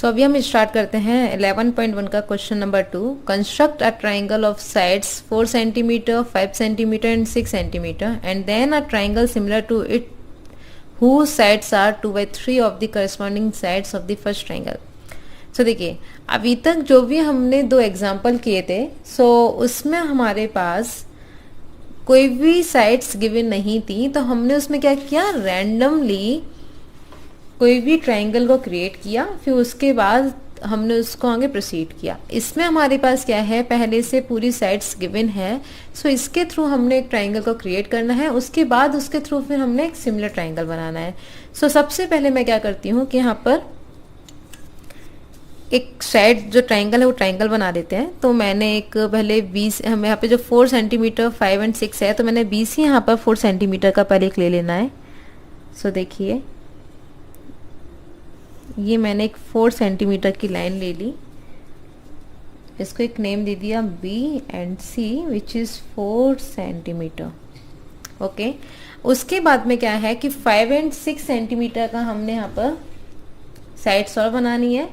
सो अभी हम स्टार्ट करते हैं 11.1 का question number 2। Construct a triangle of sides 4 centimetre, 5 centimetre and 6 centimetre and then a triangle similar to it whose sides are 2/3 of the corresponding sides of the first triangle। सो देखिए, अभी तक जो भी हमने दो एग्जाम्पल किए थे, उसमें हमारे पास कोई भी साइड्स गिवन नहीं थी, तो हमने उसमें क्या किया, रैंडमली कोई भी ट्राइंगल को क्रिएट किया, फिर उसके बाद हमने उसको आगे प्रोसीड किया। इसमें हमारे पास क्या है, पहले से पूरी साइड्स गिवन है, इसके थ्रू हमने एक ट्राइंगल को क्रिएट करना है, उसके बाद उसके थ्रू फिर हमने एक सिमिलर ट्राइंगल बनाना है। सबसे पहले मैं क्या करती हूँ कि यहाँ पर एक साइड जो ट्राइंगल है वो ट्राइंगल बना देते हैं। तो मैंने एक पहले 20, हम यहाँ पे जो 4 सेंटीमीटर 5 एंड 6 है, तो मैंने 20 ही यहाँ पर 4 सेंटीमीटर का पहले एक ले लेना है। देखिए, ये मैंने एक 4 सेंटीमीटर की लाइन ले ली, इसको एक नेम दे दिया B and C which is 4 centimetre. Okay, उसके बाद में क्या है कि 5 एंड 6 सेंटीमीटर का हमने यहाँ पर साइड्स और बनानी है।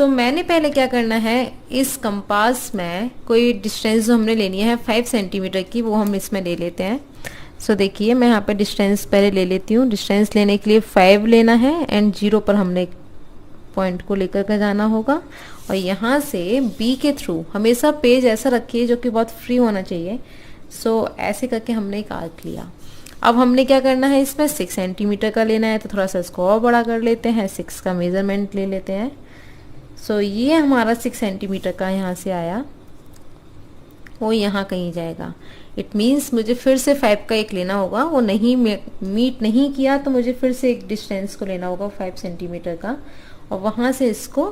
मैंने पहले क्या करना है, इस कंपास में कोई डिस्टेंस जो हमने लेनी है 5 सेंटीमीटर की, वो हम इसमें ले लेते हैं। देखिए, मैं यहाँ पे डिस्टेंस पहले ले लेती हूँ। डिस्टेंस लेने के लिए 5 लेना है एंड 0 पर हमने पॉइंट को लेकर के जाना होगा, और यहाँ से B के थ्रू हमेशा पेज ऐसा रखिए जो कि बहुत फ्री होना चाहिए। ऐसे करके हमने एक आर्क लिया। अब हमने क्या करना है, इसमें 6 सेंटीमीटर का लेना है, तो थोड़ा सा इसको और बड़ा कर लेते हैं, 6 का मेजरमेंट ले लेते हैं। ये हमारा 6 सेंटीमीटर का यहाँ से आया, वो यहाँ कहीं जाएगा। इट मीन्स मुझे फिर से 5 का एक लेना होगा, वो नहीं मीट नहीं किया, तो मुझे फिर से एक डिस्टेंस को लेना होगा 5 सेंटीमीटर का, और वहां से इसको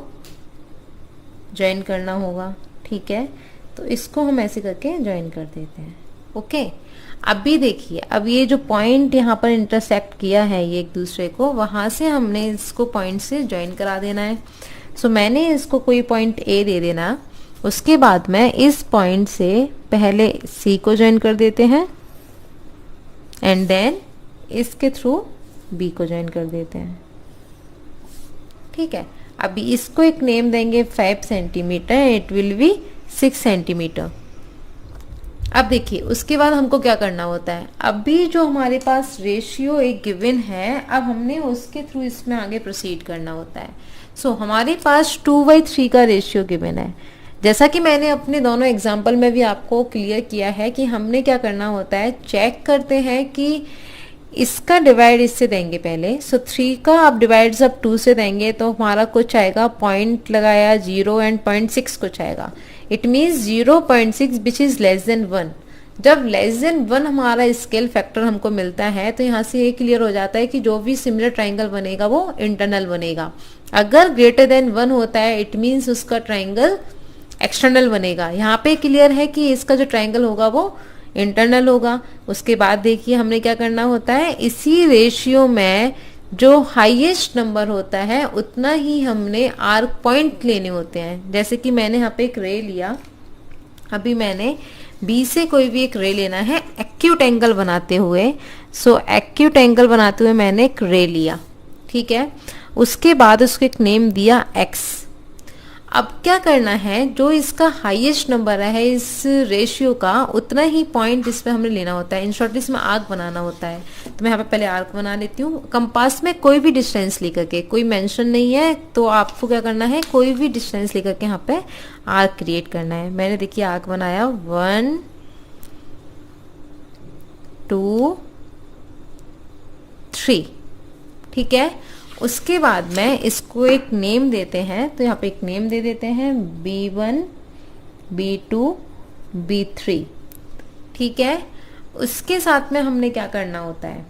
ज्वाइन करना होगा। ठीक है, तो इसको हम ऐसे करके ज्वाइन कर देते हैं। ओके, अभी देखिए, अब ये जो पॉइंट यहाँ पर इंटरसेक्ट किया है ये एक दूसरे को, वहां से हमने इसको पॉइंट से ज्वाइन करा देना है। मैंने इसको कोई पॉइंट A दे देना, उसके बाद मैं इस पॉइंट से पहले C को ज्वाइन कर देते हैं एंड देन इसके थ्रू B को ज्वाइन कर देते हैं। ठीक है, अभी इसको एक नेम देंगे 5 centimetre, it will be 6 centimetre. अब देखिए, उसके बाद हमको क्या करना होता है, अभी जो हमारे पास रेशियो एक गिवन है, अब हमने उसके थ्रू इसमें आगे प्रोसीड करना होता है। हमारे पास 2/3 का रेशियो गिवन है। जैसा कि मैंने अपने दोनों एग्जाम्पल में भी आपको क्लियर किया है कि हमने क्या करना होता है, चेक करते हैं कि इसका डिवाइड इससे देंगे पहले। 3 का आप डिवाइड जब 2 से देंगे तो हमारा कुछ आएगा, पॉइंट लगाया 0 एंड 0.6 कुछ आएगा। It means 0.6 which is less than 1। जब लेस देन 1 हमारा स्केल फैक्टर हमको मिलता है, तो यहाँ से ये क्लियर हो जाता है कि जो भी सिमिलर ट्राइंगल बनेगा वो इंटरनल बनेगा। अगर ग्रेटर देन 1 होता है, इट मीन्स उसका ट्राइंगल एक्सटर्नल बनेगा। यहाँ पे क्लियर है कि इसका जो ट्राइंगल होगा वो इंटरनल होगा। उसके बाद देखिए, हमने क्या करना होता है, इसी रेशियो में जो हाईएस्ट नंबर होता है उतना ही हमने आर्क पॉइंट लेने होते हैं। जैसे कि मैंने यहाँ पे एक रे लिया, अभी मैंने B से कोई भी एक रे लेना है एक्यूट एंगल बनाते हुए। एक्यूट एंगल बनाते हुए मैंने एक रे लिया। ठीक है, उसके बाद उसको एक नेम दिया X। अब क्या करना है, जो इसका हाईएस्ट नंबर है इस रेशियो का, उतना ही पॉइंट इस पे हमने लेना होता है। इन शॉर्ट इसमें आर्क बनाना होता है। तो मैं यहाँ पे पहले आर्क बना लेती हूँ। कंपास में कोई भी डिस्टेंस लेकर के, कोई मेंशन नहीं है, तो आपको क्या करना है, कोई भी डिस्टेंस लेकर के यहाँ पे आर्क क्रिएट करना है। मैंने देखिए आर्क बनाया 1 2 3। ठीक है, उसके बाद में इसको एक नेम देते हैं, तो यहाँ पे एक नेम दे देते हैं B1 B2 B3। ठीक है, उसके साथ में हमने क्या करना होता है,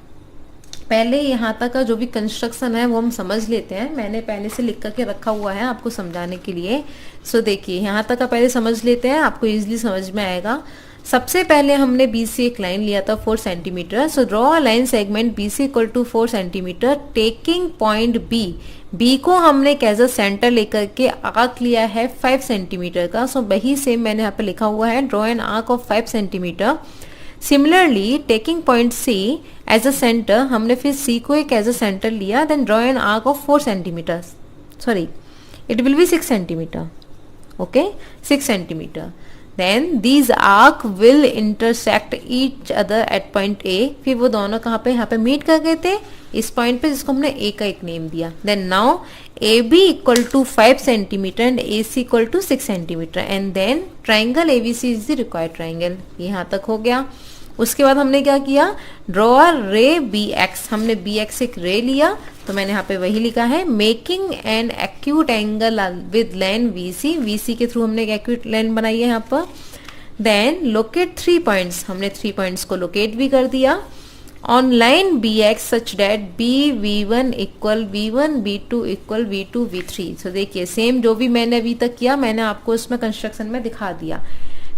पहले यहाँ तक का जो भी कंस्ट्रक्शन है वो हम समझ लेते हैं। मैंने पहले से लिख करके रखा हुआ है आपको समझाने के लिए। देखिए, यहाँ तक का पहले समझ लेते हैं, आपको इजीली समझ में आएगा। सबसे पहले हमने बी से एक लाइन लिया था 4 centimetre. Draw a line segment B C equal to 4 centimetre taking point B को हमने एज अ सेंटर लेकर के आर्क लिया है 5 सेंटीमीटर का। वही सेम मैंने यहाँ पे लिखा हुआ है, draw an arc of 5 centimetre. Similarly taking point C as a centre, हमने फिर सी को एक एज अ सेंटर लिया, then draw an arc of 4 centimetre. Sorry, it will be 6 centimeter. Okay, 6 centimeter. Then these arc will intersect each other at point A. फिर वो दोनों कहाँ पे, यहाँ पे मीट कर गए थे इस पॉइंट पे, जिसको हमने A का एक नेम दिया. Then now AB equal to 5 centimeter and AC equal to 6 centimeter, and then triangle ABC is the required triangle. यहाँ तक हो गया. उसके बाद हमने क्या किया, ड्रॉ अ रे बी एक्स. हमने बी एक्स एक रे लिया, तो मैंने यहाँ पे वही लिखा है, making an acute angle with line VC. VC के थ्रू हमने एक एक्यूट लाइन बनाई है यहाँ पर. Then locate 3 points. हमने 3 पॉइंट्स को लोकेट भी कर दिया on line B X such that B V1 equal V1, B2 equal V2, V3. So देखिए सेम जो भी मैंने अभी तक किया मैंने आपको इसमें कंस्ट्रक्शन में दिखा दिया.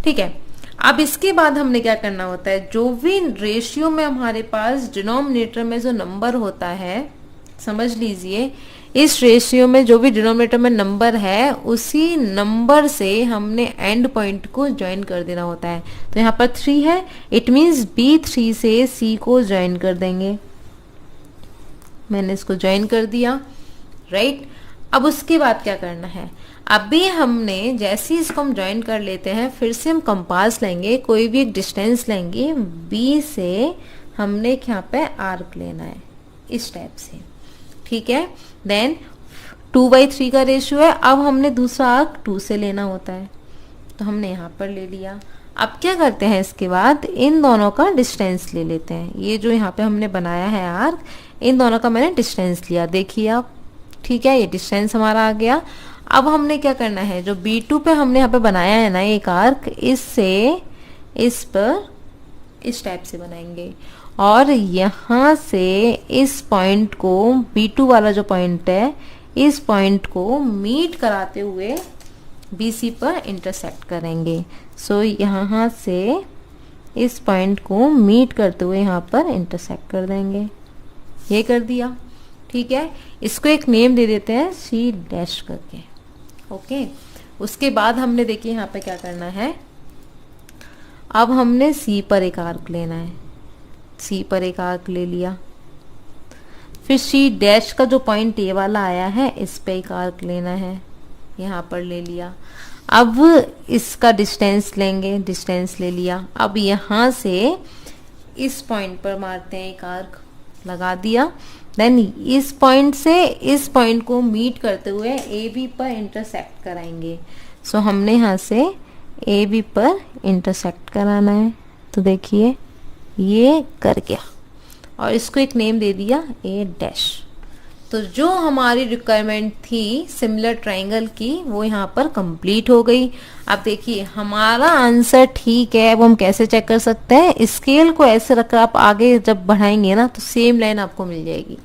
ठीक है, अब इसके बाद हमने क्या करना होता है, जो भी रेशियो में हमारे पास डिनोमिनेटर में जो नंबर होता है, समझ लीजिए इस रेशियो में जो भी डिनोमिनेटर में नंबर है उसी नंबर से हमने एंड पॉइंट को ज्वाइन कर देना होता है. तो यहाँ पर 3 है, इट मीन्स B3 से C को ज्वाइन कर देंगे. मैंने इसको ज्वाइन कर दिया, राइट. अब उसके बाद क्या करना है, अभी हमने जैसे ही इसको हम ज्वाइन कर लेते हैं फिर से हम कंपास लेंगे, कोई भी एक डिस्टेंस लेंगे, B से हमने यहाँ पे आर्क लेना है इस टाइप से. ठीक है, देन 2/3 का रेशियो है. अब हमने दूसरा आर्क 2 से लेना होता है, तो हमने यहाँ पर ले लिया. अब क्या करते हैं, इसके बाद इन दोनों का डिस्टेंस ले लेते हैं. ये जो यहाँ पे हमने बनाया है आर्क, इन दोनों का मैंने डिस्टेंस लिया, देखिए आप. ठीक है, ये डिस्टेंस हमारा आ गया. अब हमने क्या करना है, जो B2 पे हमने यहाँ पे बनाया है ना एक आर्क, इससे इस पर इस टाइप से बनाएंगे और यहाँ से इस पॉइंट को, B2 वाला जो पॉइंट है, इस पॉइंट को मीट कराते हुए BC पर इंटरसेक्ट करेंगे. सो यहाँ से इस पॉइंट को मीट करते हुए यहाँ पर इंटरसेक्ट कर देंगे. ये कर दिया. ठीक है, इसको एक नेम दे देते हैं C डैश करके. ओके, उसके बाद हमने देखिए यहाँ पे क्या करना है, अब हमने C पर एक आर्क लेना है. C पर एक आर्क ले लिया, फिर C डैश का जो पॉइंट ये वाला आया है इस पे एक आर्क लेना है, यहाँ पर ले लिया. अब इसका डिस्टेंस लेंगे, डिस्टेंस ले लिया. अब यहाँ से इस पॉइंट पर मारते हैं एक आर्क, लगा दिया. देन इस पॉइंट से इस पॉइंट को मीट करते हुए AB पर इंटरसेक्ट कराएंगे. सो हमने यहाँ से AB पर इंटरसेक्ट कराना है. तो देखिए ये कर गया और इसको एक नेम दे दिया A डैश. तो जो हमारी रिक्वायरमेंट थी सिमिलर ट्राइंगल की वो यहाँ पर कंप्लीट हो गई. अब देखिए हमारा आंसर ठीक है. अब हम कैसे चेक कर सकते हैं, स्केल को ऐसे रखकर आप आगे जब बढ़ाएंगे ना तो सेम लाइन आपको मिल जाएगी.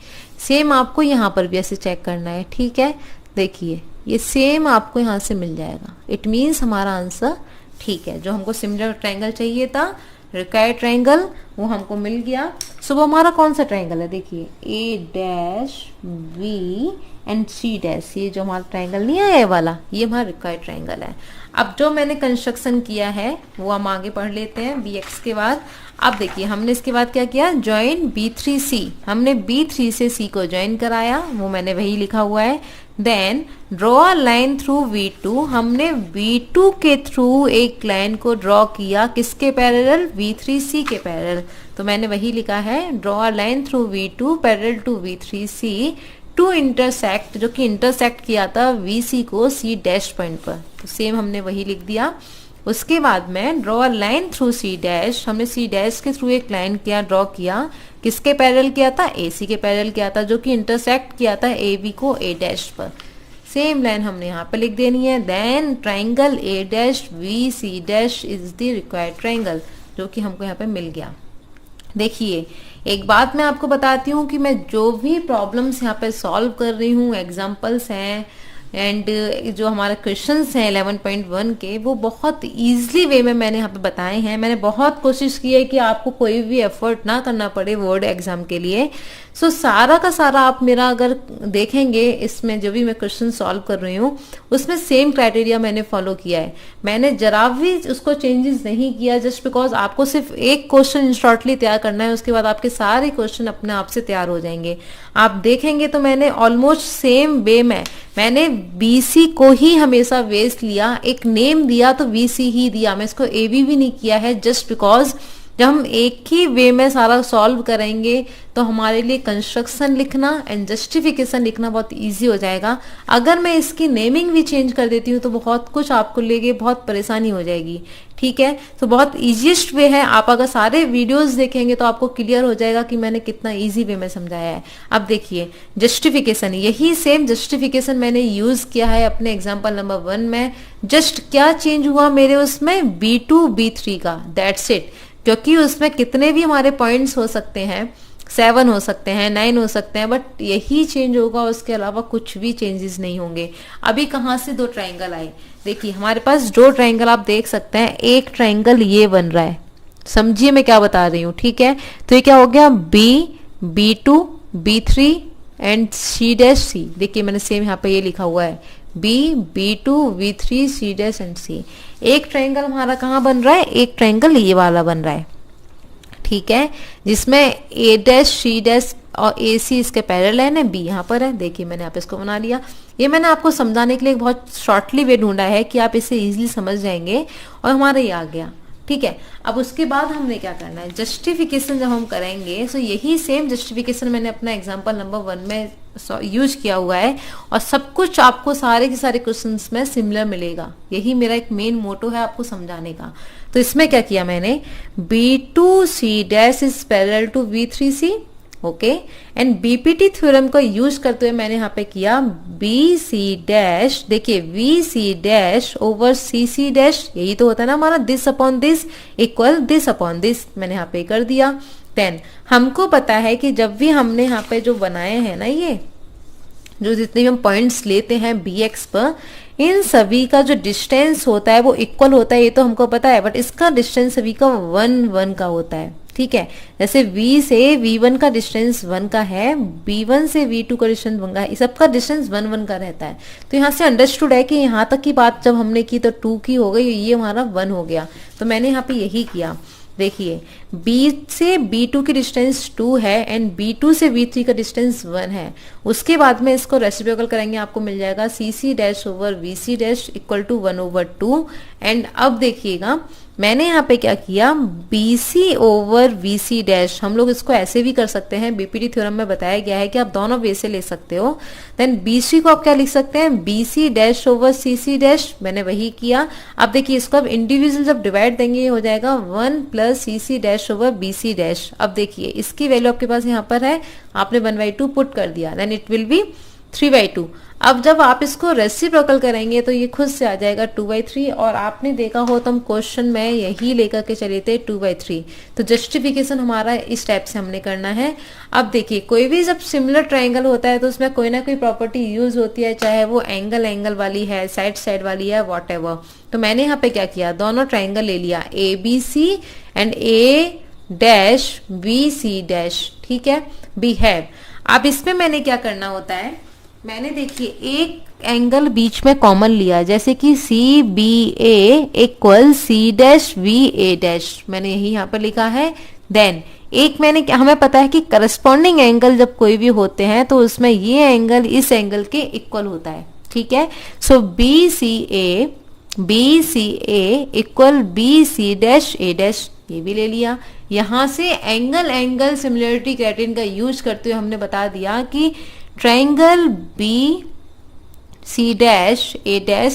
सेम आपको यहाँ पर भी ऐसे चेक करना है. ठीक है, देखिए ये सेम आपको यहाँ से मिल जाएगा. इट मीन्स हमारा आंसर ठीक है. जो हमको सिमिलर ट्राइंगल चाहिए था, रिक्वायर्ड ट्राइंगल, वो हमको मिल गया. सो वो हमारा कौन सा ट्राइंगल है, देखिए A dash B and C dash. ये जो हमारा ट्राइंगल नहीं है ये वाला, ये हमारा रिक्वायर्ड ट्राइंगल है. अब जो मैंने कंस्ट्रक्शन किया है वो हम आगे पढ़ लेते हैं BX के बाद. अब देखिए हमने इसके बाद क्या किया, ज्वाइन B3C. हमने B3 से C को ज्वाइन कराया, वो मैंने वही लिखा हुआ है. Then draw a line through V2. हमने V2 के थ्रू एक लाइन को ड्रॉ किया, किसके पैरेलल, V3C के पैरेलल. तो मैंने वही लिखा है, draw a line through V2 parallel to V3C to intersect, जो कि इंटरसेक्ट किया था VC को C डैश पॉइंट पर. तो सेम हमने वही लिख दिया. उसके बाद में draw a line through C dash. हमने C डैश के थ्रू एक लाइन किया, ड्रॉ किया, किसके पैरेलल किया था, AC के पैरेलल किया था, जो कि इंटरसेक्ट किया था AB को A डैश पर. सेम लाइन हमने यहाँ पर लिख देनी है. Then triangle A dash VC dash is the required triangle, जो कि हमको यहाँ पे मिल गया. देखिए एक बात मैं आपको बताती हूँ कि मैं जो भी प्रॉब्लम्स यहाँ पे सॉल्व कर रही हूँ, एग्जाम्पल्स हैं एंड जो हमारा क्वेश्चंस हैं 11.1 के, वो बहुत इजीली वे में मैंने यहाँ पे बताए हैं. मैंने बहुत कोशिश की है कि आपको कोई भी एफर्ट ना करना पड़े वर्ड एग्जाम के लिए. सो सारा का सारा आप मेरा अगर देखेंगे, इसमें जो भी मैं क्वेश्चन सॉल्व कर रही हूँ उसमें सेम क्राइटेरिया मैंने फॉलो किया है। मैंने जरा भी उसको चेंजेस नहीं किया, जस्ट बिकॉज आपको सिर्फ एक क्वेश्चन शॉर्टली तैयार करना है, उसके बाद आपके सारे क्वेश्चन अपने आप से तैयार हो जाएंगे। आप देखेंगे तो मैंने ऑलमोस्ट सेम वे में मैंने बीसी को ही हमेशा बेस लिया, एक नेम दिया तो बीसी ही दिया, मैं इसको एबी भी नहीं किया है, जस्ट बिकॉज जब हम एक ही वे में सारा सॉल्व करेंगे तो हमारे लिए कंस्ट्रक्शन लिखना एंड जस्टिफिकेशन लिखना बहुत इजी हो जाएगा। अगर मैं इसकी नेमिंग भी चेंज कर देती हूँ तो बहुत कुछ आपको लेके बहुत परेशानी हो जाएगी, ठीक है। तो बहुत इजीएस्ट वे है, आप अगर सारे वीडियोस देखेंगे तो आपको क्लियर हो जाएगा कि मैंने कितना इजी वे में समझाया है। अब देखिए जस्टिफिकेशन, यही सेम जस्टिफिकेशन मैंने यूज किया है अपने एग्जाम्पल नंबर 1 में। जस्ट क्या चेंज हुआ मेरे उसमें, B2 B3 का, दैट्स इट। क्योंकि उसमें कितने भी हमारे पॉइंट्स हो सकते हैं, 7 हो सकते हैं, 9 हो सकते हैं, बट यही चेंज होगा, उसके अलावा कुछ भी चेंजेस नहीं होंगे। अभी कहाँ से 2 ट्राइंगल आए, देखिए हमारे पास 2 ट्राइंगल आप देख सकते हैं, एक ट्राइंगल ये बन रहा है, समझिए मैं क्या बता रही हूँ, ठीक है। तो ये क्या हो गया, B2 B3 एंड C', देखिए मैंने सेम यहाँ पे ये लिखा हुआ है, B2 B3 C' and C। एक ट्रायंगल हमारा कहाँ बन रहा है, एक ट्रायंगल ये वाला बन रहा है, ठीक है, जिसमें A' C' और AC इसके पैरेलल है, B यहाँ पर है, देखिए मैंने यहाँ पे इसको बना लिया। ये मैंने आपको समझाने के लिए बहुत शॉर्टली वे ढूंढा है कि आप इसे इजीली समझ जाएंगे, और हमारा ये आ गया, ठीक है। अब उसके बाद हमने क्या करना है, जस्टिफिकेशन जब हम करेंगे, सो यही सेम जस्टिफिकेशन मैंने अपना एग्जांपल नंबर 1 में यूज किया हुआ है, और सब कुछ आपको सारे के सारे क्वेश्चंस में सिमिलर मिलेगा। यही मेरा एक मेन मोटो है आपको समझाने का। तो इसमें क्या किया मैंने, B2C' is parallel to B3C, okay, and BPT theorem का यूज करते हुए मैंने यहाँ पे किया BC', देखिए VC' ओवर CC', यही तो होता है ना हमारा, this upon this equal this upon this, मैंने यहाँ पे कर दिया। देन हमको पता है कि जब भी हमने यहाँ पे जो बनाए हैं ना, ये जो जितने भी हम पॉइंट्स लेते हैं BX पर, इन सभी का जो डिस्टेंस होता है वो इक्वल होता है, ये तो हमको पता है, बट इसका डिस्टेंस सभी का 1 1 का होता है, ठीक है। जैसे V से V1 का डिस्टेंस 1 का है, B1 से V2 का डिस्टेंस 1 का है, इस सबका डिस्टेंस 1 1 का रहता है। तो यहाँ से अंडरस्टूड है कि यहाँ तक की बात जब हमने की तो 2 की हो गई, ये हमारा 1 हो गया। तो मैंने यहाँ पे यही किया, देखिए B से B2 की डिस्टेंस 2 है एंड B2 से B3 का डिस्टेंस 1 है। उसके बाद में इसको रेसिप्रोकल करेंगे, आपको मिल जाएगा CC' over VC' equal to 1/2। And अब देखिएगा मैंने यहाँ पे क्या किया, BC ओवर VC', हम लोग इसको ऐसे भी कर सकते हैं, बीपीटी थ्योरम में बताया गया है कि आप दोनों वे से ले सकते हो। देन BC को आप क्या लिख सकते हैं, BC' ओवर CC', मैंने वही किया। अब देखिए इसको अब इंडिविजुअल जब डिवाइड देंगे ये हो जाएगा 1 प्लस CC' ओवर BC'। अब देखिए इसकी वैल्यू आपके पास यहाँ पर है, आपने 1/2 पुट कर दिया, देन इट विल बी 3/2। अब जब आप इसको रेसिप्रोकल करेंगे तो ये खुद से आ जाएगा 2/3, और आपने देखा हो तो हम क्वेश्चन में यही लेकर के चले थे 2/3। तो जस्टिफिकेशन हमारा इस टाइप से हमने करना है। अब देखिए कोई भी जब सिमिलर ट्रायंगल होता है तो उसमें कोई ना कोई प्रॉपर्टी यूज होती है, चाहे वो एंगल वाली है, साइड वाली है, व्हाटएवर। तो मैंने यहाँ पे क्या किया, दोनों ट्रायंगल ले लिया, ABC एंड A'BC', ठीक है, बिहेव। अब इसमें मैंने क्या करना होता है, मैंने देखिए एक एंगल बीच में कॉमन लिया, जैसे कि CBA इक्वल C'VA', मैंने यही यहाँ पर लिखा है। देन एक मैंने, हमें पता है कि करस्पॉन्डिंग एंगल जब कोई भी होते हैं तो उसमें ये एंगल इस एंगल के इक्वल होता है, ठीक है। सो BCA इक्वल BC', ये भी ले लिया। यहां से एंगल सिमिलरिटी क्राइटेरियन का यूज करते हुए हमने बता दिया कि triangle BC',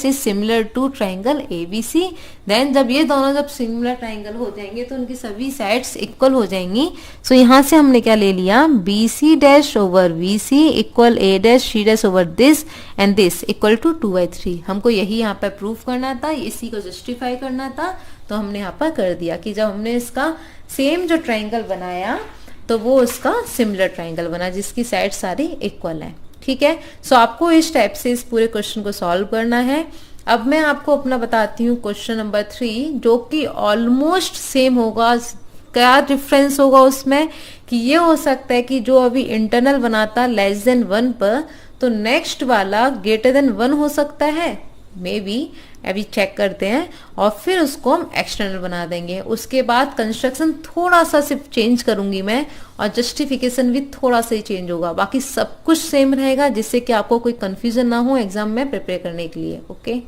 is similar to triangle ABC। Then जब ये दोनों जब सिमिलर ट्रायंगल हो जाएंगे तो उनकी सभी साइड्स इक्वल हो जाएंगी। सो यहाँ से हमने क्या ले लिया, BC' over VC equal A', C' over this and this equal to 2/3। हमको यही यहाँ पे प्रूव करना था, इसी को जस्टिफाई करना था, तो हमने यहाँ पर कर दिया कि जब हमने इसका सेम जो ट्रायंगल बनाया तो वो उसका सिमिलर ट्रायंगल बना जिसकी साइड सारी इक्वल है, ठीक है। सो आपको इस टाइप से इस पूरे क्वेश्चन को सॉल्व करना है। अब मैं आपको अपना बताती हूँ क्वेश्चन नंबर 3, जो कि ऑलमोस्ट सेम होगा क्या डिफरेंस होगा उसमें कि ये हो सकता है कि जो अभी इंटरनल बनाता लेस देन 1 पर, तो नेक्स्ट वाला ग्रेटर देन 1 हो सकता है, मे बी, अभी चेक करते हैं, और फिर उसको हम एक्सटर्नल बना देंगे। उसके बाद कंस्ट्रक्शन थोड़ा सा सिर्फ चेंज करूंगी मैं, और जस्टिफिकेशन भी थोड़ा सा ही चेंज होगा, बाकी सब कुछ सेम रहेगा, जिससे कि आपको कोई कंफ्यूजन ना हो एग्जाम में प्रिपेयर करने के लिए। ओके।